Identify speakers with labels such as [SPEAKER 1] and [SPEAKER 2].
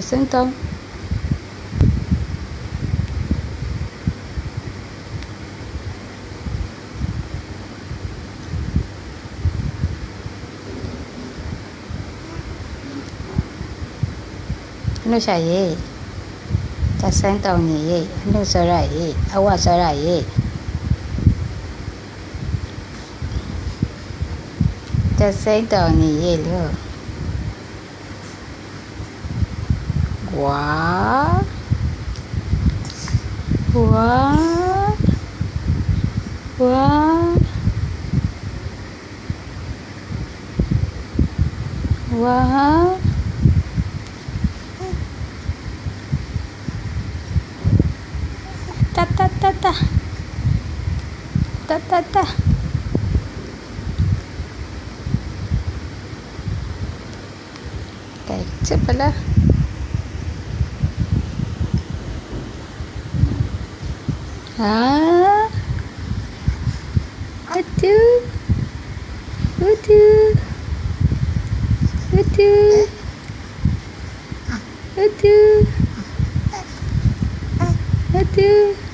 [SPEAKER 1] Sentão. Nó xài gì? Ta sáng tàu nhỉ? Nó sợ ra gì? Awa sợ ra gì? Ta sáng tàu nhỉ luôn. Quá. Quá. Quá. Quá. Ta ta ta ta. Ta ta ta. Kecap pula. Aduh. Aduh. Aduh. Aduh. Aduh. Aduh.